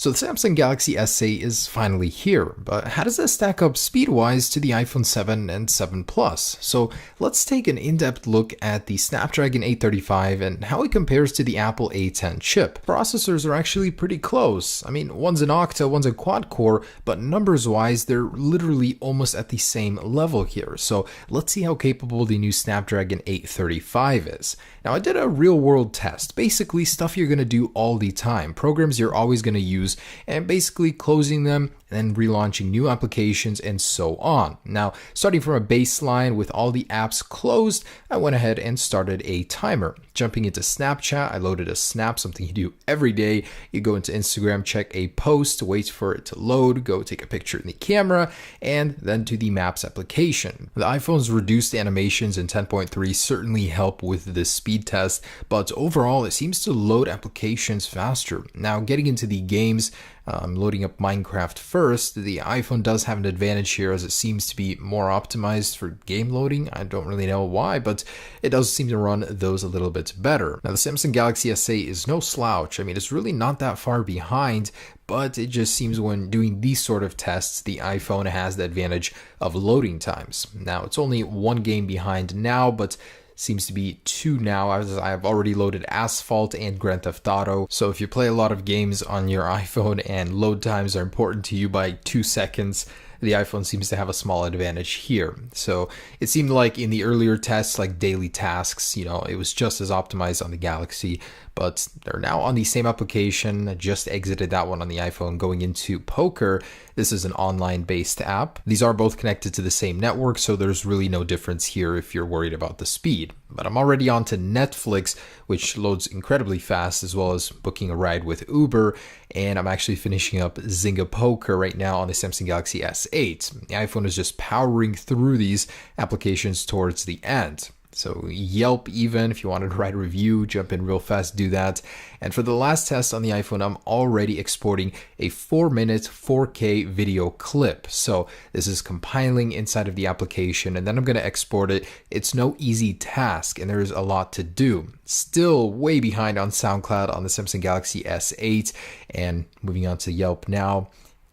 So the Samsung Galaxy S8 is finally here, but how does that stack up speed-wise to the iPhone 7 and 7 Plus? So let's take an in-depth look at the Snapdragon 835 and how it compares to the Apple A10 chip. Processors are actually pretty close. I mean, one's an octa, one's a quad-core, but numbers-wise, they're literally almost at the same level here. So let's see how capable the new Snapdragon 835 is. Now, I did a real-world test, basically stuff you're going to do all the time, programs you're always going to use, and basically closing them and then relaunching new applications and so on. Now, starting from a baseline with all the apps closed, I went ahead and started a timer. Jumping into Snapchat, I loaded a snap, something you do every day. You go into Instagram, check a post, wait for it to load, go take a picture in the camera, and then to the Maps application. The iPhone's reduced animations in 10.3 certainly help with this speed test, but overall it seems to load applications faster. Now, getting into the games, I'm loading up Minecraft first. The iPhone does have an advantage here as it seems to be more optimized for game loading. I don't really know why, but it does seem to run those a little bit better. Now, the Samsung Galaxy S8 is no slouch. I mean, it's really not that far behind, but it just seems when doing these sort of tests, the iPhone has the advantage of loading times. Now, it's only one game behind now, but seems to be two now, as I've already loaded Asphalt and Grand Theft Auto. So if you play a lot of games on your iPhone and load times are important to you by 2 seconds, the iPhone seems to have a small advantage here. So it seemed like in the earlier tests, like daily tasks, it was just as optimized on the Galaxy, but they're now on the same application. I just exited that one on the iPhone going into Poker. This is an online-based app. These are both connected to the same network, so there's really no difference here if you're worried about the speed. But I'm already on to Netflix, which loads incredibly fast, as well as booking a ride with Uber, and I'm actually finishing up Zynga Poker right now on the Samsung Galaxy S8. The iPhone is just powering through these applications towards the end. So Yelp, even if you wanted to write a review, jump in real fast, do that. And for the last test on the iPhone, I'm already exporting a 4-minute 4K video clip. So this is compiling inside of the application, and then I'm going to export it. It's no easy task, and there's a lot to do. Still way behind on SoundCloud on the Samsung Galaxy S8, and moving on to Yelp now.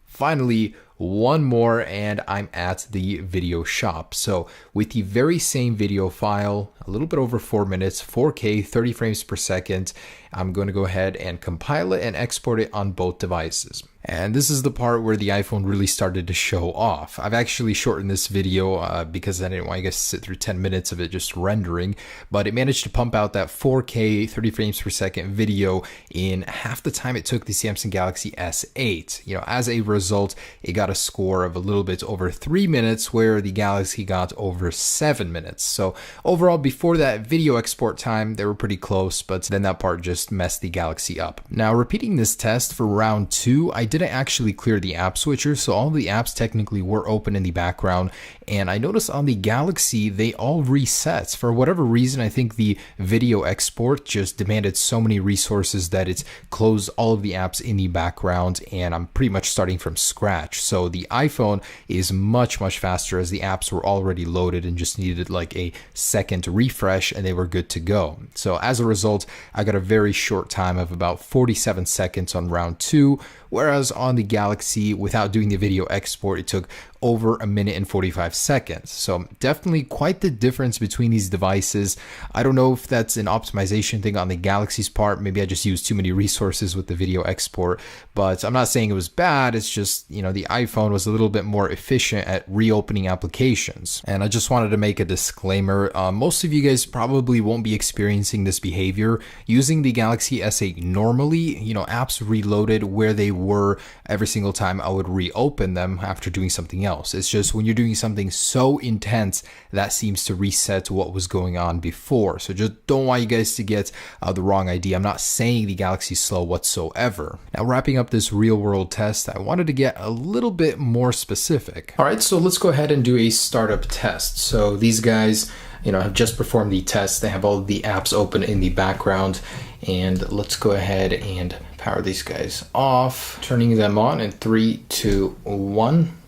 Finally, one more and I'm at the video shop. So with the very same video file, a little bit over 4 minutes, 4K, 30 frames per second, I'm going to go ahead and compile it and export it on both devices. And this is the part where the iPhone really started to show off. I've actually shortened this video because I didn't want you guys to sit through 10 minutes of it just rendering, but it managed to pump out that 4K 30 frames per second video in half the time it took the Samsung Galaxy S8. As a result, it got a score of a little bit over 3 minutes, where the Galaxy got over 7 minutes. So overall, before that video export time, they were pretty close, but then that part just messed the Galaxy up. Now, repeating this test for round 2, I didn't actually clear the app switcher, so all the apps technically were open in the background, and I noticed on the Galaxy they all reset. For whatever reason, I think the video export just demanded so many resources that it closed all of the apps in the background, and I'm pretty much starting from scratch. So the iPhone is much faster, as the apps were already loaded and just needed like a second refresh and they were good to go. So as a result, I got a very short time of about 47 seconds on round 2, whereas on the Galaxy, without doing the video export, it took over 1 minute and 45 seconds. So definitely quite the difference between these devices. I don't know if that's an optimization thing on the Galaxy's part. Maybe I just used too many resources with the video export, but I'm not saying it was bad. It's just, the iPhone was a little bit more efficient at reopening applications. And I just wanted to make a disclaimer. Most of you guys probably won't be experiencing this behavior. Using the Galaxy S8 normally, apps reloaded where they were every single time I would reopen them after doing something else. It's just when you're doing something so intense, that seems to reset to what was going on before. So just don't want you guys to get the wrong idea. I'm not saying the Galaxy is slow whatsoever. Now, wrapping up this real world test, I wanted to get a little bit more specific. All right, so let's go ahead and do a startup test. So these guys, have just performed the test. They have all the apps open in the background, and let's go ahead and power these guys off, turning them on in 3, 2, 1.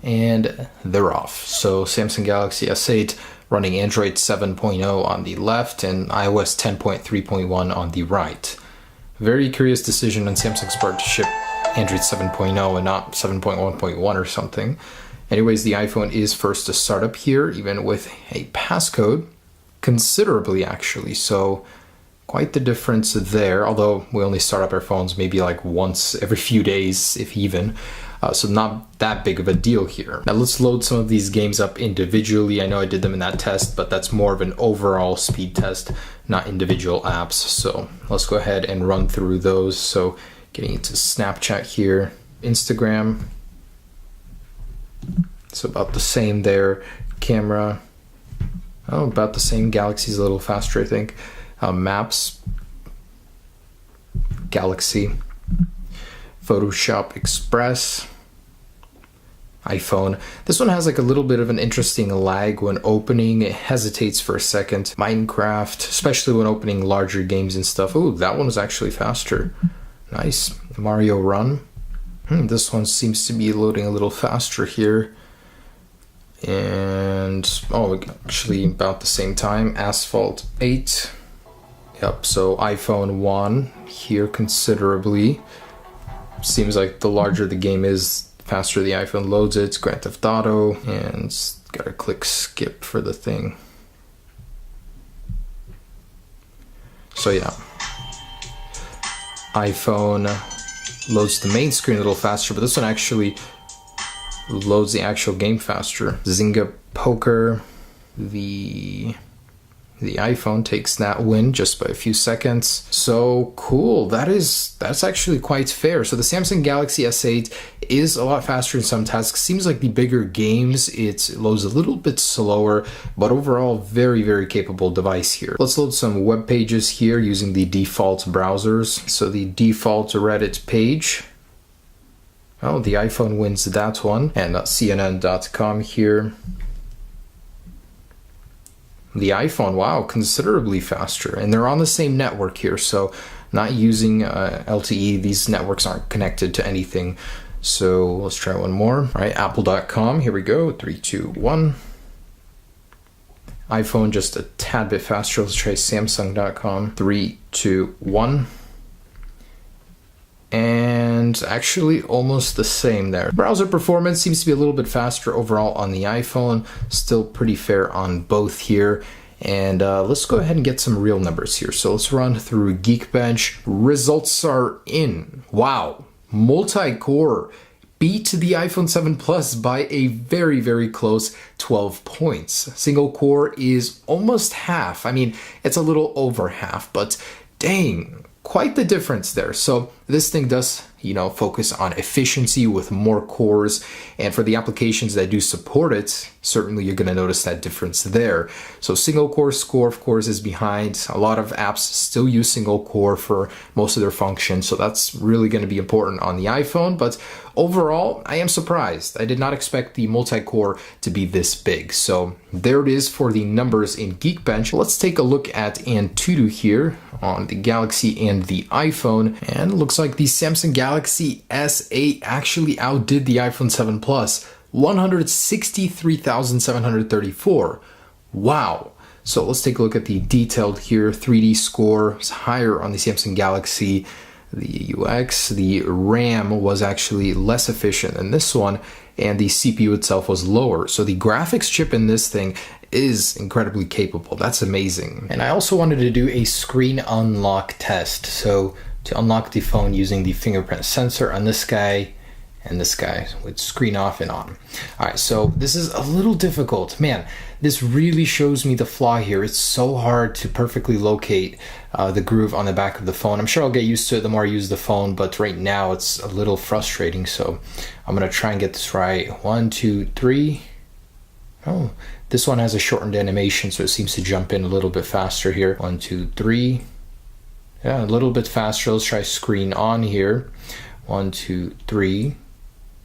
And they're off. So Samsung Galaxy S8 running Android 7.0 on the left and iOS 10.3.1 on the right. Very curious decision on Samsung's part to ship Android 7.0 and not 7.1.1 or something. Anyways, the iPhone is first to start up here, even with a passcode, considerably actually. So quite the difference there, although we only start up our phones maybe like once every few days, if even. So not that big of a deal here. Now let's load some of these games up individually. I know I did them in that test, but that's more of an overall speed test, not individual apps. So let's go ahead and run through those. So getting into Snapchat here, Instagram. So about the same there. Camera, oh, about the same. Galaxy's a little faster, I think. Maps, Galaxy. Photoshop Express, iPhone. This one has like a little bit of an interesting lag when opening. It hesitates for a second. Minecraft, especially when opening larger games and stuff. Oh, that one was actually faster. Nice. Mario Run. This one seems to be loading a little faster here. And, oh, actually about the same time. Asphalt 8. Yep, so iPhone 1 here considerably. Seems like the larger the game is, the faster the iPhone loads it. Grand Theft Auto, and gotta click skip for the thing. So yeah, iPhone loads the main screen a little faster, but this one actually loads the actual game faster. Zynga Poker, the iPhone takes that win just by a few seconds. So cool. That's actually quite fair. So the Samsung Galaxy S8 is a lot faster in some tasks. Seems like the bigger games, it loads a little bit slower, but overall very, very capable device here. Let's load some web pages here using the default browsers. So the default Reddit page. Oh, the iPhone wins that one. And CNN.com here. The iPhone, wow, considerably faster. And they're on the same network here, so not using LTE. These networks aren't connected to anything. So let's try one more. All right, Apple.com, here we go. 3, 2, 1. iPhone just a tad bit faster. Let's try Samsung.com. 3, 2, 1. And actually almost the same there. Browser performance seems to be a little bit faster overall on the iPhone. Still pretty fair on both here. And let's go ahead and get some real numbers here. So let's run through Geekbench. Results are in. Wow. Multi-core beat the iPhone 7 Plus by a very, very close 12 points. Single core is almost half. I mean, it's a little over half, but dang. Quite the difference there. So this thing does, focus on efficiency with more cores. And for the applications that do support it, certainly you're going to notice that difference there. So single core score, of course, is behind. A lot of apps still use single core for most of their functions. So that's really going to be important on the iPhone. But overall, I am surprised. I did not expect the multi-core to be this big. So there it is for the numbers in Geekbench. Let's take a look at Antutu here on the Galaxy and the iPhone. And it looks like the Samsung Galaxy S8 actually outdid the iPhone 7 Plus. 163,734. Wow. So let's take a look at the detailed here. 3D score is higher on the Samsung Galaxy. The UX, the RAM was actually less efficient than this one, and the CPU itself was lower. So the graphics chip in this thing is incredibly capable. That's amazing. And I also wanted to do a screen unlock test. So to unlock the phone using the fingerprint sensor on this guy and this guy with screen off and on. All right, so this is a little difficult. Man, this really shows me the flaw here. It's so hard to perfectly locate the groove on the back of the phone. I'm sure I'll get used to it the more I use the phone, but right now it's a little frustrating. So I'm gonna try and get this right. 1, 2, 3. Oh, this one has a shortened animation, so it seems to jump in a little bit faster here. 1, 2, 3. Yeah, a little bit faster. Let's try screen on here. 1, 2, 3.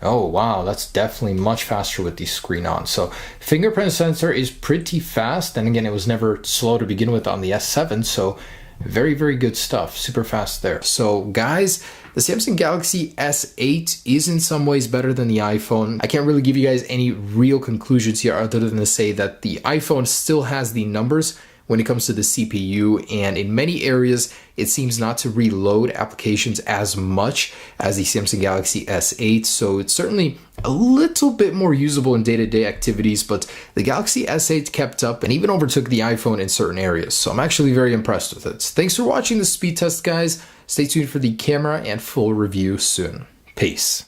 Oh, wow, that's definitely much faster with the screen on. So fingerprint sensor is pretty fast. And again, it was never slow to begin with on the S7. So very, very good stuff. Super fast there. So guys, the Samsung Galaxy S8 is in some ways better than the iPhone. I can't really give you guys any real conclusions here other than to say that the iPhone still has the numbers when it comes to the CPU, and in many areas it seems not to reload applications as much as the Samsung Galaxy S8, so it's certainly a little bit more usable in day-to-day activities, but the Galaxy S8 kept up and even overtook the iPhone in certain areas, so I'm actually very impressed with it. Thanks for watching the speed test, guys. Stay tuned for the camera and full review soon. Peace.